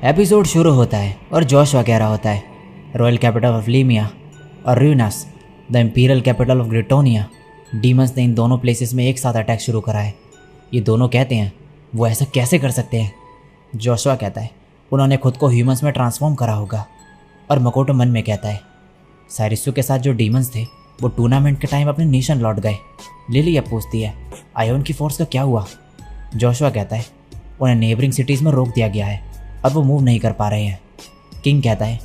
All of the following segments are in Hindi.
एपिसोड शुरू होता है और जोश वगैरह होता है। रॉयल कैपिटल ऑफ लीमिया और र्यूनस द इंपीरियल कैपिटल ऑफ ग्रिटोनिया, डीमंस ने इन दोनों प्लेसेस में एक साथ अटैक शुरू करा है। ये दोनों कहते हैं वो ऐसा कैसे कर सकते हैं। जोशुआ कहता है उन्होंने खुद को ह्यूमंस में ट्रांसफॉर्म करा होगा। और मकोटो मन में कहता है साइरिसु के साथ जो डीमंस थे वो टूर्नामेंट के टाइम अपने नेशन लौट गए। लिली अब पूछती है आयोन की फोर्स का क्या हुआ। जोशुआ कहता है उन्हें नेबरिंग सिटीज़ में रोक दिया गया है और वो मूव नहीं कर पा रहे हैं। किंग कहता है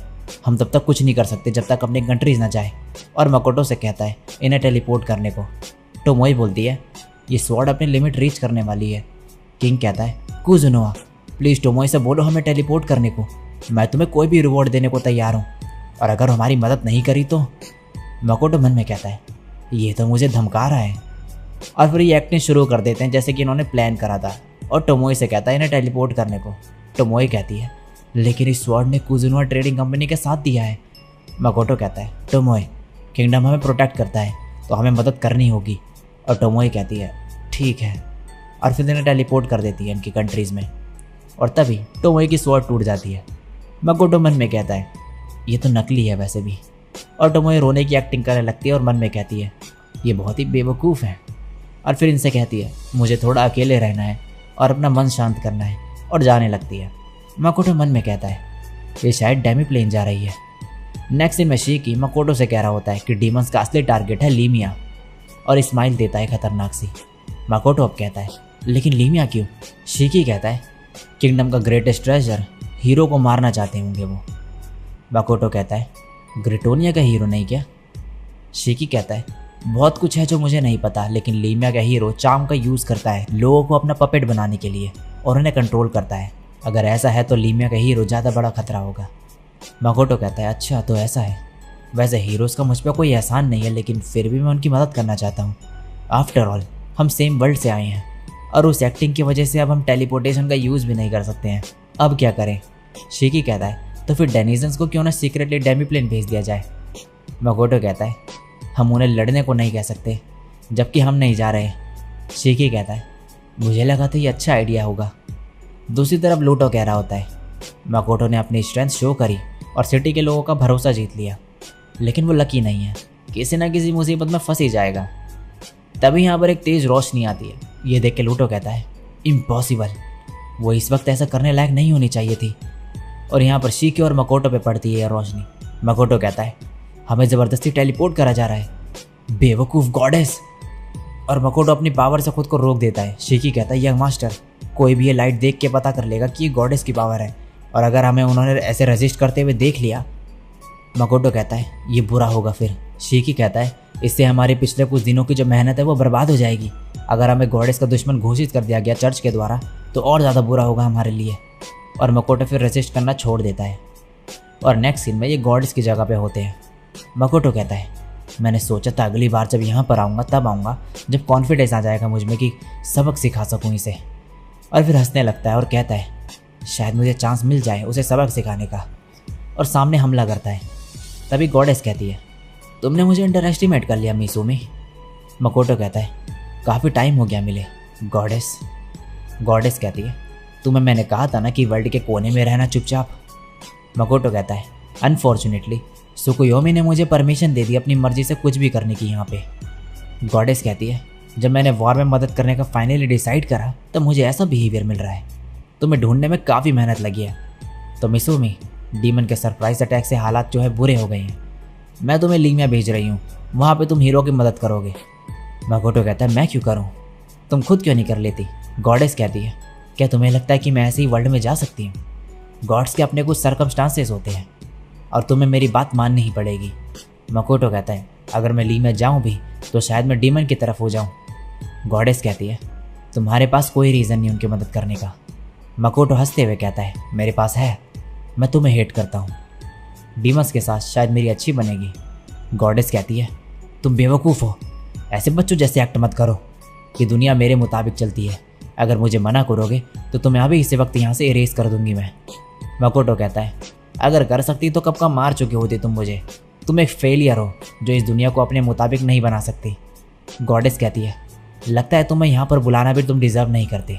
हम तब तक कुछ नहीं कर सकते जब तक अपनी कंट्रीज ना जाए। और मकोटो से कहता है इन्हें टेलीपोर्ट करने को। टोमोई बोलती है ये स्वॉर्ड अपनी लिमिट रीच करने वाली है। किंग कहता है कुजुनोआ प्लीज़ टोमोई से बोलो हमें टेलीपोर्ट करने को, मैं तुम्हें कोई भी रिवॉर्ड देने को तैयार हूँ, और अगर हमारी मदद नहीं करी तो। मकोटो मन में कहता है ये तो मुझे धमका रहा है। और फिर ये एक्टिंग शुरू कर देते हैं जैसे कि इन्होंने प्लान करा था। और टोमोई से कहता है इन्हें टेलीपोर्ट करने को। टोमोई कहती है लेकिन इस स्वॉर्ड ने कुजुनोआ ट्रेडिंग कंपनी के साथ दिया है। मकोटो कहता है टोमोई किंगडम हमें प्रोटेक्ट करता है तो हमें मदद करनी होगी। और टोमोई कहती है ठीक है, और फिर इन्हें टेलीपोर्ट कर देती है इनकी कंट्रीज़ में। और तभी टोमोई की स्वॉर्ड टूट जाती है। मकोटो मन में कहता है ये तो नकली है वैसे भी। और टोमोई रोने की एक्टिंग करने लगती है और मन में कहती है ये बहुत ही बेवकूफ़ है। और फिर इनसे कहती है मुझे थोड़ा अकेले रहना है और अपना मन शांत करना है, और जाने लगती है। मकोटो मन में कहता है ये शायद डेमी प्लेन जा रही है। नेक्स्ट सीन में शीकी मकोटो से कह रहा होता है कि डीमंस का असली टारगेट है लीमिया, और स्माइल देता है खतरनाक सी। मकोटो अब कहता है लेकिन लीमिया क्यों। शीकी कहता है किंगडम का ग्रेटेस्ट ट्रेजर हीरो को मारना चाहते होंगे वो। मकोटो कहता है ग्रिटोनिया का हीरो नहीं क्या। शीकी कहता है बहुत कुछ है जो मुझे नहीं पता, लेकिन लीमिया का हीरो चार्म का यूज़ करता है लोगों को अपना पपेट बनाने के लिए और उन्हें कंट्रोल करता है। अगर ऐसा है तो लीमिया का हीरो ज़्यादा बड़ा खतरा होगा। मकोटो कहता है अच्छा तो ऐसा है। वैसे हीरोज़ का मुझ पर कोई एहसान नहीं है, लेकिन फिर भी मैं उनकी मदद करना चाहता हूँ। आफ्टर ऑल हम सेम वर्ल्ड से आए हैं, और उस एक्टिंग की वजह से अब हम टेलीपोर्टेशन का यूज़ भी नहीं कर सकते हैं। अब क्या करें। शीकी कहता है तो फिर डेनिजन्स को क्यों ना सीक्रेटली डेमी प्लेन भेज दिया जाए। मकोटो कहता है हम उन्हें लड़ने को नहीं कह सकते जबकि हम नहीं जा रहे। शीकी कहता है मुझे लगा था ये अच्छा आइडिया होगा। दूसरी तरफ लूटो कह रहा होता है मकोटो ने अपनी स्ट्रेंथ शो करी और सिटी के लोगों का भरोसा जीत लिया, लेकिन वो लकी नहीं है, किसी ना किसी मुसीबत में फंस ही जाएगा। तभी यहाँ पर एक तेज़ रोशनी आती है। ये देख के लूटो कहता है इम्पॉसिबल, वो इस वक्त ऐसा करने लायक नहीं होनी चाहिए थी। और यहाँ पर शीकी और मकोटो पे पड़ती है यह रोशनी। मकोटो कहता है हमें ज़बरदस्ती टेलीपोर्ट करा जा रहा है, बेवकूफ़ गॉडेस। और मकोटो अपनी पावर से खुद को रोक देता है। शीकी कहता है यंग मास्टर कोई भी ये लाइट देख के पता कर लेगा कि ये गॉडेस की पावर है, और अगर हमें उन्होंने ऐसे रेजिस्ट करते हुए देख लिया। मकोटो कहता है ये बुरा होगा फिर। शीकी कहता है इससे हमारे पिछले कुछ दिनों की जो मेहनत है वो बर्बाद हो जाएगी। अगर हमें गॉडेस का दुश्मन घोषित कर दिया गया चर्च के द्वारा तो और ज़्यादा बुरा होगा हमारे लिए। और मकोटो फिर रेजिस्ट करना छोड़ देता है। और नेक्स्ट सीन में ये गॉडेस की जगह पे होते हैं। मकोटो कहता है मैंने सोचा था अगली बार जब यहाँ पर आऊँगा तब आऊँगा जब कॉन्फिडेंस आ जाएगा मुझ में कि सबक सिखा सकूँ इसे। और फिर हंसने लगता है और कहता है शायद मुझे चांस मिल जाए उसे सबक सिखाने का, और सामने हमला करता है। तभी गॉडेस कहती है तुमने मुझे अंडर एस्टिमेट कर लिया मिसुमी। मकोटो कहता है काफ़ी टाइम हो गया मिले गॉडेस। गॉडेस कहती है तुम्हें मैंने कहा था ना कि वर्ल्ड के कोने में रहना चुपचाप। मकोटो कहता है अनफॉर्चुनेटली सुकुयोमी ने मुझे परमिशन दे दी अपनी मर्जी से कुछ भी करने की यहाँ पे। गॉडेस कहती है जब मैंने वॉर में मदद करने का फाइनली डिसाइड करा तो मुझे ऐसा बिहेवियर मिल रहा है। तुम्हें ढूंढने में काफ़ी मेहनत लगी है। तो मिसुमी डीमन के सरप्राइज अटैक से हालात जो है बुरे हो गए हैं, मैं तुम्हें लीमिया भेज रही हूँ, वहाँ पे तुम हीरो की मदद करोगे। मकोटो कहता है मैं क्यों करूँ, तुम खुद क्यों नहीं कर लेती। गॉडेस कहती है क्या तुम्हें लगता है कि मैं ऐसे ही वर्ल्ड में जा सकती हूँ। गॉड्स के अपने कुछ सर्कमस्टांसेस होते हैं और तुम्हें मेरी बात माननी ही पड़ेगी। मकोटो कहता है अगर मैं लीमिया जाऊँ भी तो शायद मैं डीमन की तरफ हो जाऊँ। गॉडेस कहती है तुम्हारे पास कोई रीज़न नहीं उनकी मदद करने का। मकोटो हंसते हुए कहता है मेरे पास है, मैं तुम्हें हेट करता हूँ, डीमंस के साथ शायद मेरी अच्छी बनेगी। गॉडेस कहती है तुम बेवकूफ़ हो, ऐसे बच्चों जैसे एक्ट मत करो कि दुनिया मेरे मुताबिक चलती है। अगर मुझे मना करोगे तो तुम्हें अभी इसी वक्त यहाँ से इरेज कर दूंगी मैं। मकोटो कहता है अगर कर सकती तो कब का मार चुके होते तुम मुझे, तुम एक फेलियर हो जो इस दुनिया को अपने मुताबिक नहीं बना सकती। गॉडेस कहती है लगता है तुम्हें यहाँ पर बुलाना भी तुम डिज़र्व नहीं करती।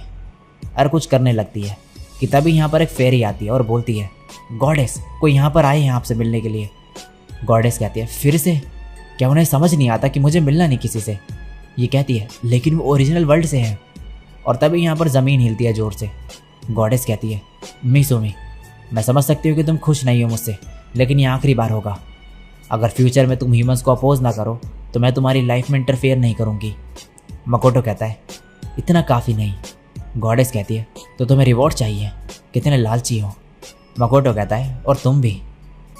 और कुछ करने लगती है कि तभी यहाँ पर एक फेरी आती है और बोलती है, गॉडेस कोई यहाँ पर आए हैं आपसे मिलने के लिए। गॉडेस कहती है, फिर से? क्या उन्हें समझ नहीं आता कि मुझे मिलना नहीं किसी से? ये कहती है, लेकिन वो ओरिजिनल वर्ल्ड से है। और तभी यहाँ पर ज़मीन हिलती है ज़ोर से। गॉडेस कहती है, मिसोमी, मैं समझ सकती हूँ कि तुम खुश नहीं हो मुझसे, लेकिन ये आखिरी बार होगा। अगर फ्यूचर में तुम ह्यूमंस को अपोज ना करो तो मैं तुम्हारी लाइफ में इंटरफेयर नहीं करूँगी। मकोटो कहता है, इतना काफ़ी नहीं। गॉडेस कहती है, तो तुम्हें रिवॉर्ड चाहिए? कितने लालची हो। मकोटो कहता है, और तुम भी।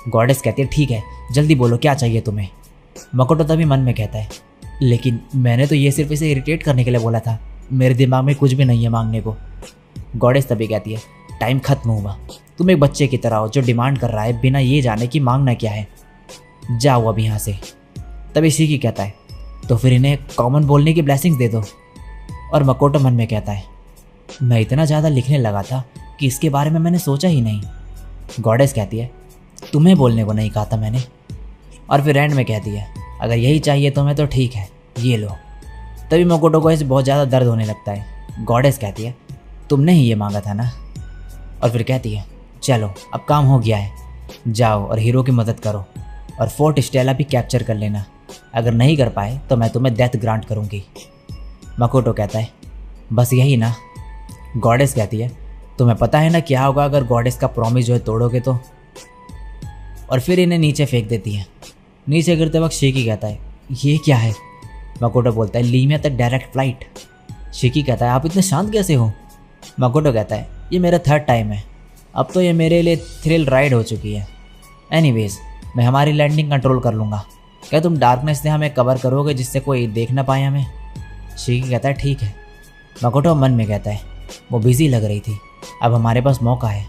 गॉडेस कहती है, ठीक है जल्दी बोलो क्या चाहिए तुम्हें। मकोटो तभी मन में कहता है, लेकिन मैंने तो ये सिर्फ इसे इरिटेट करने के लिए बोला था, मेरे दिमाग में कुछ भी नहीं है मांगने को। गॉडेस तभी कहती है, टाइम खत्म हुआ। तुम एक बच्चे की तरह हो जो डिमांड कर रहा है बिना ये जाने कि मांगना क्या है। जाओ अब यहाँ से। तभी शिकी कहता है, तो फिर इन्हें कॉमन बोलने की ब्लेसिंग्स दे दो। और मकोटो मन में कहता है, मैं इतना ज़्यादा लिखने लगा था कि इसके बारे में मैंने सोचा ही नहीं। गॉडेस कहती है, तुम्हें बोलने को नहीं कहा था मैंने। और फिर एंड में कहती है, अगर यही चाहिए तुम्हें तो ठीक है, ये लो। तभी मकोटो को ऐसे बहुत ज़्यादा दर्द होने लगता है। गॉडेस कहती है, तुमने ही ये मांगा था ना। और फिर कहती है, चलो अब काम हो गया है, जाओ और हीरो की मदद करो और फोर्ट स्टेला भी कैप्चर कर लेना। अगर नहीं कर पाए तो मैं तुम्हें डेथ ग्रांट करूँगी। मकोटो कहता है, बस यही ना। गॉडेस कहती है, तुम्हें पता है ना क्या होगा अगर गॉडेस का प्रॉमिस जो है तोड़ोगे तो। और फिर इन्हें नीचे फेंक देती है। नीचे गिरते वक्त शिकी कहता है, ये क्या है? मकोटो बोलता है, लीमिया तक डायरेक्ट फ्लाइट। शिकी कहता है, आप इतने शांत कैसे हो? मकोटो कहता है, ये मेरा थर्ड टाइम है, अब तो ये मेरे लिए थ्रिल राइड हो चुकी है। एनीवेज मैं हमारी लैंडिंग कंट्रोल कर लूँगा। क्या तुम डार्कनेस से हमें कवर करोगे जिससे कोई देख ना पाए हमें? शिकी कहता है, ठीक है। मकोटो मन में कहता है, वो बिजी लग रही थी, अब हमारे पास मौका है।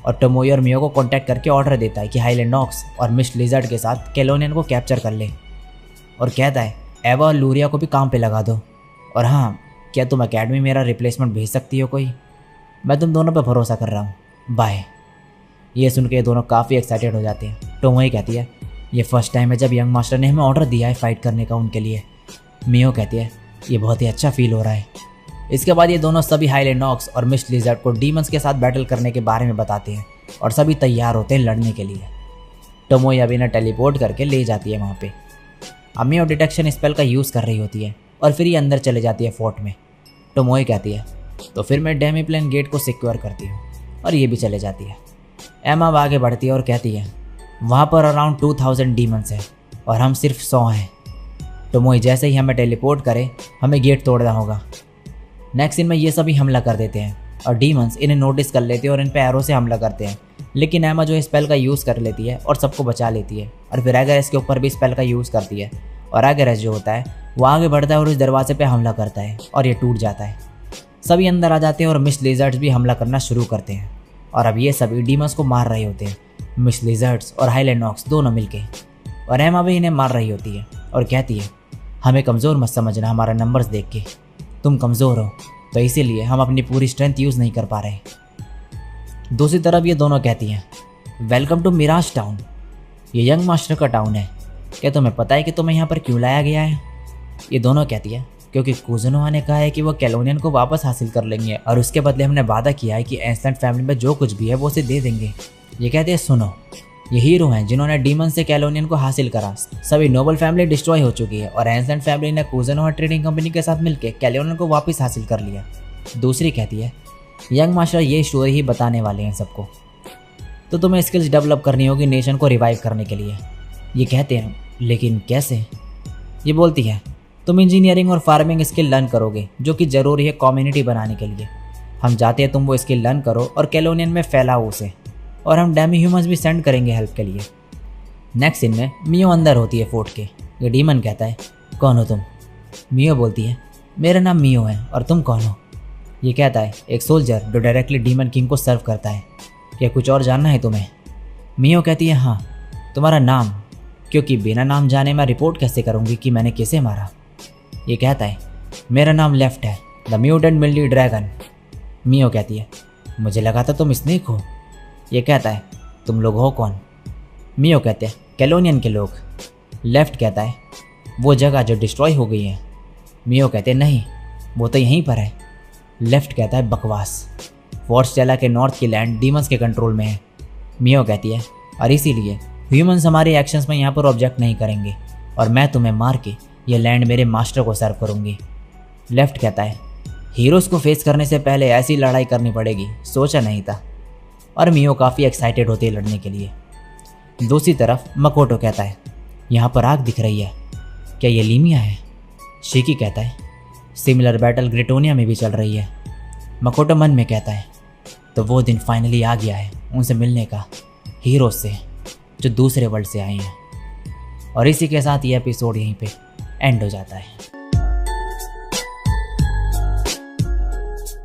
और टोमोई और मियो को कांटेक्ट करके ऑर्डर देता है कि हाईलैंड नॉक्स और मिस लिजर्ड के साथ केलोनियन को कैप्चर कर ले। और कहता है, एवा और लूरिया को भी काम पे लगा दो। और हाँ, क्या तुम एकेडमी मेरा रिप्लेसमेंट भेज सकती हो कोई? मैं तुम दोनों पे भरोसा कर रहा हूँ, बाय। ये सुन के ये दोनों काफ़ी एक्साइटेड हो जाते हैं। टोमोई कहती है, ये फर्स्ट टाइम है जब यंग मास्टर ने हमें ऑर्डर दिया है फाइट करने का उनके लिए। मियो कहती है, ये बहुत ही अच्छा फील हो रहा है। इसके बाद ये दोनों सभी हाईलैंड नॉक्स और मिस लिजर्ड को डीमंस के साथ बैटल करने के बारे में बताते हैं और सभी तैयार होते हैं लड़ने के लिए। टोमोई अभी इन्हें टेलीपोर्ट करके ले जाती है वहाँ पे। मियो डिटेक्शन स्पेल का यूज़ कर रही होती है और फिर ये अंदर चले जाती है फोर्ट में। टोमोई कहती है, तो फिर मैं डेमीप्लेन गेट को सिक्योर करती हूँ और ये भी चले जाती है। एमा आगे बढ़ती है और कहती है, वहाँ पर अराउंड 2000 डीमंस है और हम सिर्फ 100 हैं। टोमोई जैसे ही हमें टेलीपोर्ट करे हमें गेट तोड़ना होगा। नेक्स्ट सीन में ये सभी हमला कर देते हैं और डीमंस इन्हें नोटिस कर लेते हैं और इन पे एरो से हमला करते हैं। लेकिन एमा जो स्पेल का यूज़ कर लेती है और सबको बचा लेती है और फिर एगरेस के ऊपर भी स्पेल का यूज़ करती है। और एगरेस जो होता है वो आगे बढ़ता है और उस दरवाजे पे हमला करता है और ये टूट जाता है। सभी अंदर आ जाते हैं और मिस लिजर्ड्स भी हमला करना शुरू करते हैं। और अब ये सभी डीमंस को मार रहे होते हैं, मिस लिजर्ड्स और हाईलैंड नॉक्स दोनों मिलके। और एमा भी इन्हें मार रही होती है और कहती है, हमें कमज़ोर मत समझना हमारा नंबर्स देख के, तुम कमज़ोर हो तो इसीलिए हम अपनी पूरी स्ट्रेंथ यूज़ नहीं कर पा रहे। दूसरी तरफ ये दोनों कहती हैं, वेलकम टू मिराज टाउन, ये यंग मास्टर का टाउन है, क्या तुम्हें पता है कि तुम्हें यहाँ पर क्यों लाया गया है? ये दोनों कहती है, क्योंकि कुजनोआ ने कहा है कि वो कैलोनियन को वापस हासिल कर लेंगे और उसके बदले हमने वादा किया है कि एंसेंट फैमिली में जो कुछ भी है वो उसे दे देंगे। ये कहते हैं, सुनो, ये हीरो हैं जिन्होंने डीमन से कैलोनियन को हासिल करा। सभी नोबल फैमिली डिस्ट्रॉय हो चुकी है और एंसेंट फैमिली ने कुजनोआ ट्रेडिंग कंपनी के साथ मिलकर कैलोनियन को वापस हासिल कर लिया। दूसरी कहती है, यंग मास्टर ये स्टोरी ही बताने वाले हैं सबको, तो तुम्हें स्किल्स डेवलप करनी होगी नेशन को रिवाइव करने के लिए। ये कहते हैं, लेकिन कैसे? ये बोलती है, तुम इंजीनियरिंग और फार्मिंग स्किल लर्न करोगे जो कि ज़रूरी है कम्युनिटी बनाने के लिए। हम चाहते हैं तुम वो स्किल लर्न करो और कैलोनियन में फैलाओ उसे, और हम डेमी ह्यूमंस भी सेंड करेंगे हेल्प के लिए। नेक्स्ट सीन में मियो अंदर होती है फोर्ट के। ये डीमन कहता है, कौन हो तुम? मियो बोलती है, मेरा नाम मियो है और तुम कौन हो? ये कहता है, एक सोल्जर जो डायरेक्टली डीमन किंग को सर्व करता है। क्या कुछ और जानना है तुम्हें? मियो कहती है, हाँ। तुम्हारा नाम? क्योंकि बिना नाम जाने मैं रिपोर्ट कैसे करूँगी कि मैंने किसे मारा। ये कहता है, मेरा नाम लेफ्ट है, द म्यूटेंट मिल्डी ड्रैगन। मियो कहती है, मुझे लगा था तुम स्नेक हो। ये कहता है, तुम लोग हो कौन? मियो कहते हैं, कैलोनियन के लोग। लेफ्ट कहता है, वो जगह जो डिस्ट्रॉय हो गई है। मियो कहते हैं, नहीं, वो तो यहीं पर है। लेफ्ट कहता है, बकवास। फोर्स्टेला के नॉर्थ की लैंड डीमंस के कंट्रोल में है। मियो कहती है, और इसीलिए ह्यूमंस हमारे एक्शंस में यहाँ पर ऑब्जेक्ट नहीं करेंगे और मैं तुम्हें मार के ये लैंड मेरे मास्टर को सर्व करूँगी। लेफ्ट कहता है, हीरोज़ को फेस करने से पहले ऐसी लड़ाई करनी पड़ेगी, सोचा नहीं था। और मियो काफ़ी एक्साइटेड होती है लड़ने के लिए। दूसरी तरफ मकोटो कहता है, यहाँ पर आग दिख रही है, क्या ये लीमिया है? शिकी कहता है, सिमिलर बैटल ग्रेटोनिया में भी चल रही है। मकोटो मन में कहता है, तो वो दिन फाइनली आ गया है उनसे मिलने का, हीरोज़ से जो दूसरे वर्ल्ड से आए हैं। और इसी के साथ ये एपिसोड यहीं पे एंड हो जाता है।